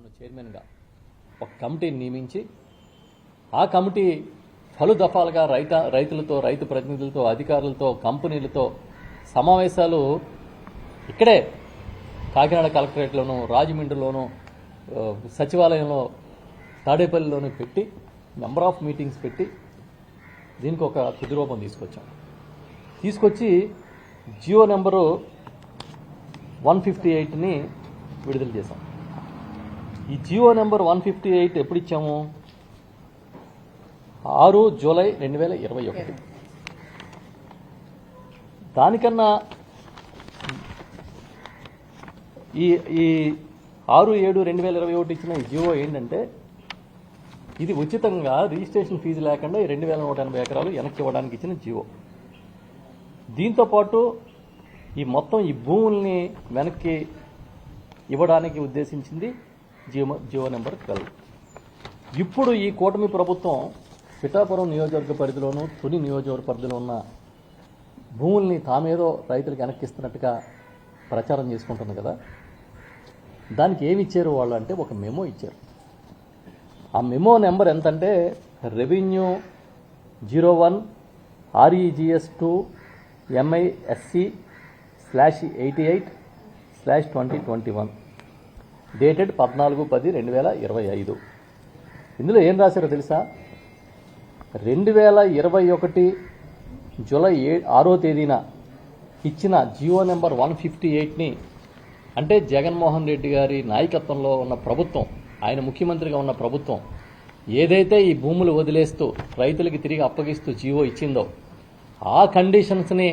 నన్ను చైర్మన్గా ఒక కమిటీని నియమించి ఆ కమిటీ పలు దఫాలుగా రైతులతో రైతు ప్రతినిధులతో అధికారులతో కంపెనీలతో సమావేశాలు ఇక్కడే కాకినాడ కలెక్టరేట్లోనూ రాజమండ్రిలోనూ సచివాలయంలో తాడేపల్లిలోనూ పెట్టి నెంబర్ ఆఫ్ మీటింగ్స్ పెట్టి దీనికి ఒక తుది రూపం తీసుకొచ్చి జియో నెంబరు 158ని విడుదల చేశాం. ఈ జియో నెంబర్ 158 ఎప్పుడు ఇచ్చాము? 6 జూలై 2021. దానికన్నా ఈ 6/7/2021 ఇచ్చిన ఈ జియో ఏంటంటే ఇది ఉచితంగా రిజిస్ట్రేషన్ ఫీజు లేకుండా 2180 ఎకరాలు వెనక్కి ఇవ్వడానికి ఇచ్చిన జియో. దీంతోపాటు ఈ మొత్తం ఈ భూముల్ని వెనక్కి ఇవ్వడానికి ఉద్దేశించింది జియో నెంబర్ 12. ఇప్పుడు ఈ కూటమి ప్రభుత్వం పిఠాపురం నియోజకవర్గ పరిధిలోనూ తుని నియోజకవర్గ పరిధిలో ఉన్న భూముల్ని తామేదో రైతులకు వెనక్కిస్తున్నట్టుగా ప్రచారం చేసుకుంటుంది కదా. దానికి ఏమి ఇచ్చారు వాళ్ళు అంటే ఒక మెమో ఇచ్చారు. ఆ మెమో నెంబర్ ఎంతంటే రెవెన్యూ 01 REGS2 MISC/88/2021 డేటెడ్ 14/10/2025. ఇందులో ఏం రాశారో తెలుసా? 2021 జూలై 6వ తేదీన ఇచ్చిన జియో నెంబర్ 158ని అంటే జగన్మోహన్ రెడ్డి గారి నాయకత్వంలో ఉన్న ప్రభుత్వం, ఆయన ముఖ్యమంత్రిగా ఉన్న ప్రభుత్వం ఏదైతే ఈ భూములు వదిలేస్తూ రైతులకి తిరిగి అప్పగిస్తూ జియో ఇచ్చిందో ఆ కండిషన్స్ని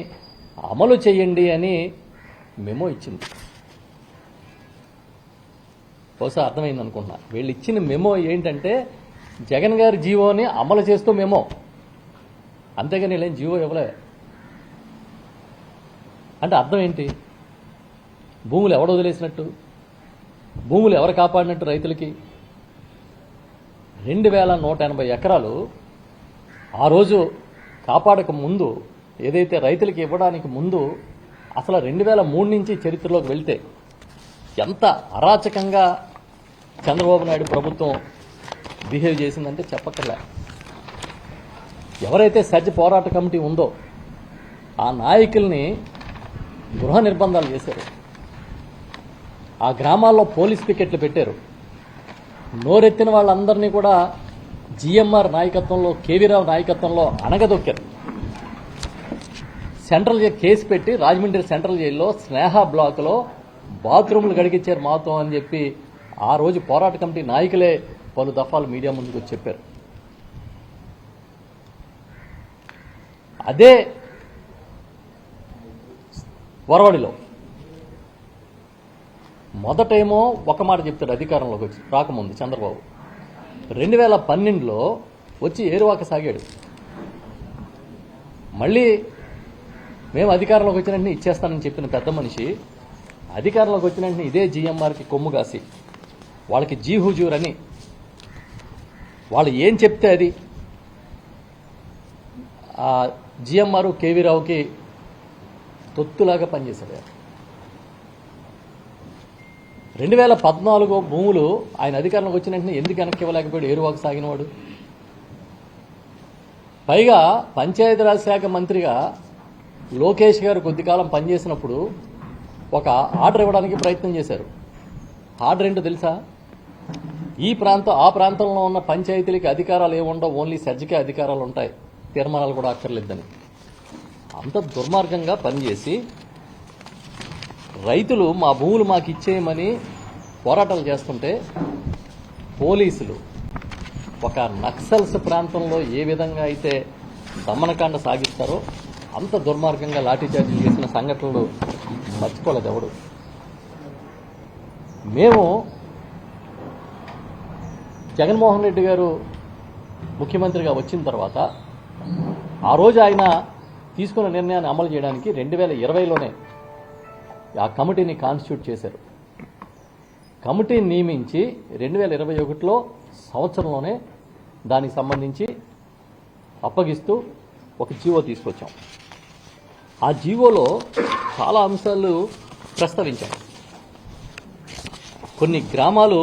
అమలు చేయండి అని మెమో ఇచ్చింది. బహుశా అర్థమైంది అనుకుంటున్నా. వీళ్ళు ఇచ్చిన మెమో ఏంటంటే జగన్ గారి జియోని అమలు చేస్తూ మెమో, అంతేగాని వీళ్ళేం జియో ఇవ్వలే. అంటే అర్థం ఏంటి? భూములు ఎవడు వదిలేసినట్టు, భూములు ఎవరు కాపాడినట్టు రైతులకి? 2180 ఎకరాలు ఆ రోజు కాపాడక ముందు, ఏదైతే రైతులకి ఇవ్వడానికి ముందు, అసలు 2003 నుంచి చరిత్రలోకి వెళ్తే ఎంత అరాచకంగా చంద్రబాబు నాయుడు ప్రభుత్వం బిహేవ్ చేసిందంటే చెప్పక్కర్లే. ఎవరైతే సజ్జ పోరాట కమిటీ ఉందో ఆ నాయకుల్ని గృహ నిర్బంధాలు చేశారు. ఆ గ్రామాల్లో పోలీస్ పికెట్లు పెట్టారు. నోరెత్తిన వాళ్ళందరినీ కూడా జిఎంఆర్ నాయకత్వంలో, కేవీరావు నాయకత్వంలో అణగదొక్కారు. సెంట్రల్ కేసు పెట్టి రాజమండ్రి సెంట్రల్ జైల్లో స్నేహ బ్లాక్లో బాత్రూములు గడిగించారు మాతో అని చెప్పి ఆ రోజు పోరాట కమిటీ నాయకులే పలు దఫాలు మీడియా ముందుకు వచ్చి చెప్పారు. అదే వరవడిలో మొదటేమో ఒక మాట చెప్తాడు అధికారంలోకి వచ్చి రాకముందు చంద్రబాబు. 2012లో వచ్చి ఏరువాక సాగాడు. మళ్ళీ మేము అధికారంలోకి వచ్చిన వెంటనే ఇచ్చేస్తానని చెప్పిన పెద్ద మనిషి అధికారంలోకి వచ్చిన వెంటనే ఇదే జిఎంఆర్కి కొమ్ము కాసి వాళ్ళకి జీ హుజూర్ అని వాళ్ళు ఏం చెప్తే అది ఆ జిఎంఆర్ కేవీరావుకి తొత్తులాగా పనిచేశాడు. 2014 భూములు ఆయన అధికారంలోకి వచ్చిన వెంటనే ఎందుకు వెనక్కి ఇవ్వలేకపోయాడు ఏరువాకు సాగినవాడు? పైగా పంచాయతీరాజ్ శాఖ మంత్రిగా లోకేష్ గారు కొద్ది కాలం పనిచేసినప్పుడు ఒక ఆర్డర్ ఇవ్వడానికి ప్రయత్నం చేశారు. ఆర్డర్ ఏంటో తెలుసా? ఆ ప్రాంతంలో ఉన్న పంచాయతీలకి అధికారాలు ఏముండవు, ఓన్లీ సజ్జకే అధికారాలు ఉంటాయి, తీర్మానాలు కూడా అక్కర్లేదని. అంత దుర్మార్గంగా పనిచేసి రైతులు మా భూములు మాకు ఇచ్చేయమని పోరాటాలు చేస్తుంటే పోలీసులు ఒక నక్సల్స్ ప్రాంతంలో ఏ విధంగా అయితే దమనకాండ సాగిస్తారో అంత దుర్మార్గంగా లాఠీచార్జీలు చేసిన సంఘటనలు మర్చిపోలేదు ఎవడు. మేము జగన్మోహన్ రెడ్డి గారు ముఖ్యమంత్రిగా వచ్చిన తర్వాత ఆ రోజు ఆయన తీసుకున్న నిర్ణయాన్ని అమలు చేయడానికి 2020లోనే ఆ కమిటీని కాన్స్టిట్యూట్ చేశారు. కమిటీని నియమించి 2021లో సంవత్సరంలోనే దానికి సంబంధించి అప్పగిస్తూ ఒక జీవో తీసుకొచ్చాం. ఆ జీవోలో చాలా అంశాలు ప్రస్తావించాం. కొన్ని గ్రామాలు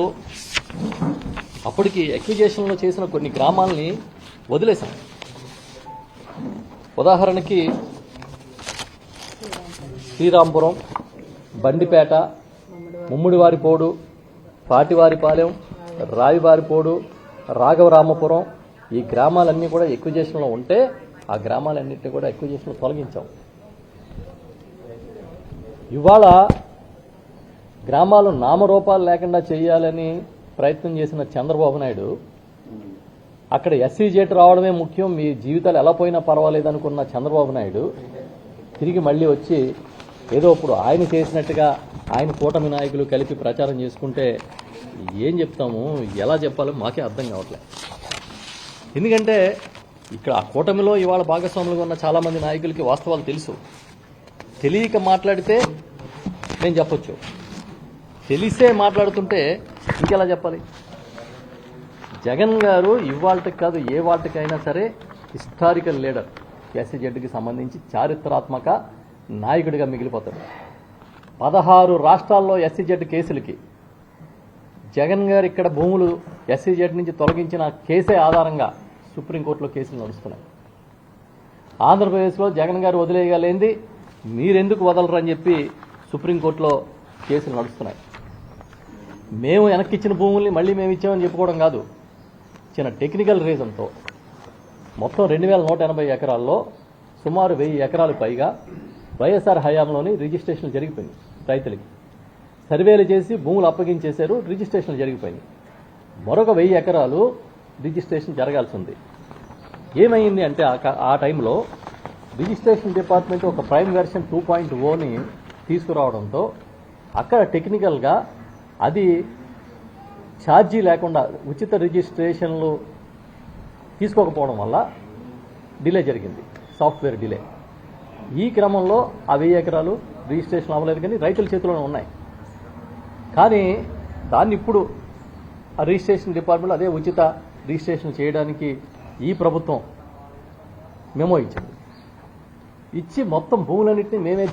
అప్పటికి ఎక్విజేషన్లో చేసిన కొన్ని గ్రామాలని వదిలేశాం. ఉదాహరణకి శ్రీరాంపురం, బండిపేట, ముమ్మిడివారిపోడు, పాటివారిపాలెం, రావివారిపోడు, రాఘవరామపురం, ఈ గ్రామాలన్నీ కూడా ఎక్విజేషన్లో ఉంటే ఆ గ్రామాలన్నింటినీ కూడా ఎక్విజేషన్లో తొలగించాం. ఇవాళ గ్రామాలు నామరూపాలు లేకుండా చేయాలని ప్రయత్నం చేసిన చంద్రబాబు నాయుడు అక్కడ ఎస్సీజెట్ రావడమే ముఖ్యం, మీ జీవితాలు ఎలా పోయినా పర్వాలేదు అనుకున్న చంద్రబాబు నాయుడు తిరిగి మళ్ళీ వచ్చి ఏదో ఇప్పుడు ఆయన చేసినట్టుగా ఆయన కూటమి నాయకులు కలిపి ప్రచారం చేసుకుంటే ఏం చెప్తాము, ఎలా చెప్పాలో మాకే అర్థం కావట్లేదు. ఎందుకంటే ఇక్కడ ఆ కూటమిలో ఇవాళ భాగస్వాములుగా ఉన్న చాలామంది నాయకులకి వాస్తవాలు తెలుసు. తెలియక మాట్లాడితే నేను చెప్పొచ్చు, తెలిసే మాట్లాడుతుంటే ఇంకెలా చెప్పాలి? జగన్ గారు ఇవాళకి కాదు ఏ వాటికైనా సరే హిస్టారికల్ లీడర్, ఎస్సీజెడ్కి సంబంధించి చారిత్రాత్మక నాయకుడిగా మిగిలిపోతాడు. 16 రాష్ట్రాల్లో ఎస్సీజెడ్ కేసులకి జగన్ గారు ఇక్కడ భూములు ఎస్సీజెడ్ నుంచి తొలగించిన కేసే ఆధారంగా సుప్రీంకోర్టులో కేసులు నడుస్తున్నాయి. ఆంధ్రప్రదేశ్లో జగన్ గారు వదిలేయగలేంది మీరెందుకు వదలరని చెప్పి సుప్రీంకోర్టులో కేసులు నడుస్తున్నాయి. మేము వెనక్కిచ్చిన భూముల్ని మళ్ళీ మేము ఇచ్చామని చెప్పుకోవడం కాదు, చిన్న టెక్నికల్ రీజన్తో మొత్తం 2180 ఎకరాల్లో సుమారు 1000 ఎకరాలు పైగా వైఎస్ఆర్ హయాంలోని రిజిస్ట్రేషన్లు జరిగిపోయింది. రైతులకి సర్వేలు చేసి భూములు అప్పగించేశారు, రిజిస్ట్రేషన్లు జరిగిపోయింది. మరొక 1000 ఎకరాలు రిజిస్ట్రేషన్ జరగాల్సి ఉంది. ఏమైంది అంటే ఆ టైంలో రిజిస్ట్రేషన్ డిపార్ట్మెంట్ ఒక ప్రైమ్ వెర్షన్ 2.0ని తీసుకురావడంతో అక్కడ టెక్నికల్గా అది ఛార్జీ లేకుండా ఉచిత రిజిస్ట్రేషన్లు తీసుకోకపోవడం వల్ల డిలే జరిగింది, సాఫ్ట్వేర్ డిలే. ఈ క్రమంలో ఆ 1000 ఎకరాలు రిజిస్ట్రేషన్ అవ్వలేదు, కానీ రైతుల చేతిలోనే ఉన్నాయి. కానీ దాన్ని ఇప్పుడు ఆ రిజిస్ట్రేషన్ డిపార్ట్మెంట్ అదే ఉచిత రిజిస్ట్రేషన్ చేయడానికి ఈ ప్రభుత్వం మెమో ఇచ్చింది. ఇచ్చి మొత్తం భూములన్నింటినీ మేమే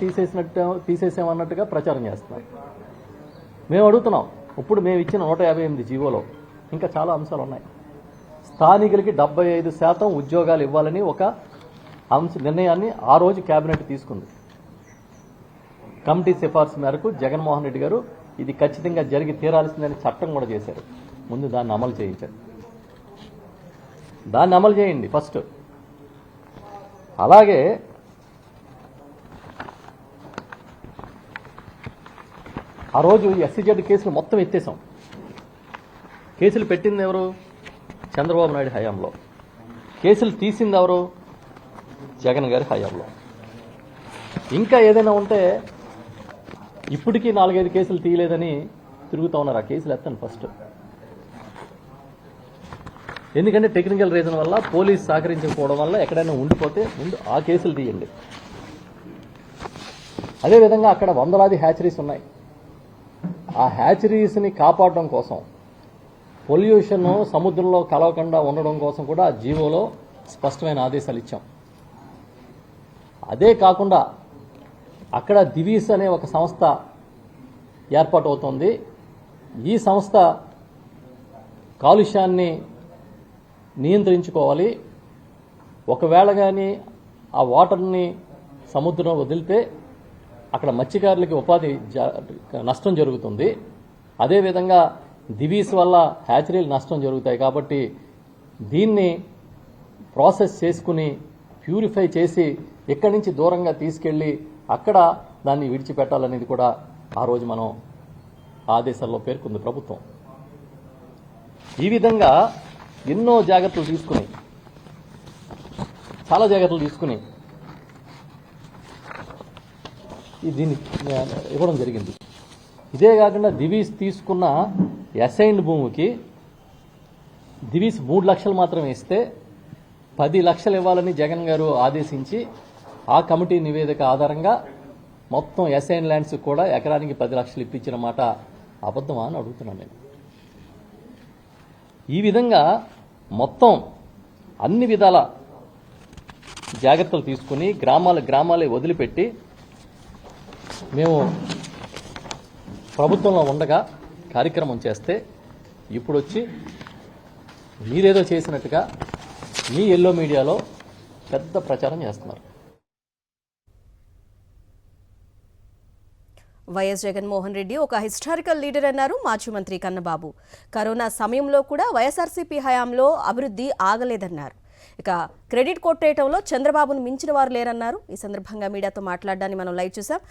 తీసేసామన్నట్టుగా ప్రచారం చేస్తున్నాం. మేము అడుగుతున్నాం, ఇప్పుడు మేము ఇచ్చిన 158 జీవోలో ఇంకా చాలా అంశాలు ఉన్నాయి. స్థానికులకి 75% ఉద్యోగాలు ఇవ్వాలని ఒక నిర్ణయాన్ని ఆ రోజు కేబినెట్ తీసుకుంది. కమిటీ సిఫార్సు మేరకు జగన్మోహన్ రెడ్డి గారు ఇది ఖచ్చితంగా జరిగి తీరాల్సిందని చట్టం కూడా చేశారు. ముందు దాన్ని అమలు చేయించారు. దాన్ని అమలు చేయండి ఫస్ట్. అలాగే ఆ రోజు ఎస్సీజెడ్ కేసులు మొత్తం ఎత్తేసాం. కేసులు పెట్టింది ఎవరు? చంద్రబాబు నాయుడు హయాంలో. కేసులు తీసింది ఎవరు? జగన్ గారి హయాంలో. ఇంకా ఏదైనా ఉంటే ఇప్పటికీ 4-5 కేసులు తీయలేదని తిరుగుతూ ఉన్నారు. ఆ కేసులు ఎత్తండి ఫస్ట్. ఎందుకంటే టెక్నికల్ రీజన్ వల్ల, పోలీస్ సహకరించకపోవడం వల్ల ఎక్కడైనా ఉండిపోతే ముందు ఆ కేసులు తీయండి. అదేవిధంగా అక్కడ వందలాది హ్యాచరీస్ ఉన్నాయి. ఆ హ్యాచరీస్ని కాపాడడం కోసం, పొల్యూషన్ సముద్రంలో కలవకుండా ఉండడం కోసం కూడా ఆ జీవోలో స్పష్టమైన ఆదేశాలు ఇచ్చాం. అదే కాకుండా అక్కడ దివీస్ అనే ఒక సంస్థ ఏర్పాటు అవుతోంది. ఈ సంస్థ కాలుష్యాన్ని నియంత్రించుకోవాలి. ఒకవేళ కానీ ఆ వాటర్ని సముద్రంలో వదిలితే అక్కడ మత్స్యకారులకి ఉపాధి నష్టం జరుగుతుంది. అదేవిధంగా దివీస్ వల్ల హ్యాచరీలు నష్టం జరుగుతాయి. కాబట్టి దీన్ని ప్రాసెస్ చేసుకుని ప్యూరిఫై చేసి ఇక్కడి నుంచి దూరంగా తీసుకెళ్లి అక్కడ దాన్ని విడిచిపెట్టాలనేది కూడా ఆ రోజు మనం ఆదేశాల్లో పేర్కొంది ప్రభుత్వం. ఈ విధంగా ఎన్నో జాగ్రత్తలు తీసుకుని, చాలా జాగ్రత్తలు తీసుకుని దీన్ని ఇవ్వడం జరిగింది. ఇదే కాకుండా దివీస్ తీసుకున్న అసైన్డ్ భూమికి దివీస్ 3 లక్షలు మాత్రమే ఇస్తే 10 లక్షలు ఇవ్వాలని జగన్ గారు ఆదేశించి ఆ కమిటీ నివేదిక ఆధారంగా మొత్తం అసైన్ ల్యాండ్స్ కూడా ఎకరానికి 10 లక్షలు ఇప్పించిన మాట అబద్ధమా అని అడుగుతున్నాను నేను. ఈ విధంగా మొత్తం అన్ని విధాల జాగ్రత్తలు తీసుకుని గ్రామాలే వదిలిపెట్టి మేము ప్రభుత్వంలో ఉండగా కార్యక్రమం చేస్తే ఇప్పుడు వచ్చి మీరేదో చేసినట్టుగా మీ ఎల్లో మీడియాలో పెద్ద ప్రచారం చేస్తున్నారు. వైఎస్ జగన్మోహన్ రెడ్డి ఒక హిస్టారికల్ లీడర్ అన్నారు మాజీ మంత్రి కన్నబాబు. కరోనా సమయంలో కూడా వైఎస్ఆర్సీపీ హయాంలో అభివృద్ధి ఆగలేదన్నారు. ఇక క్రెడిట్ కొట్టేయటంలో చంద్రబాబును మించిన వారు లేరన్నారు. ఈ సందర్భంగా మీడియాతో మాట్లాడడాన్ని మనం లైవ్ చూసాం.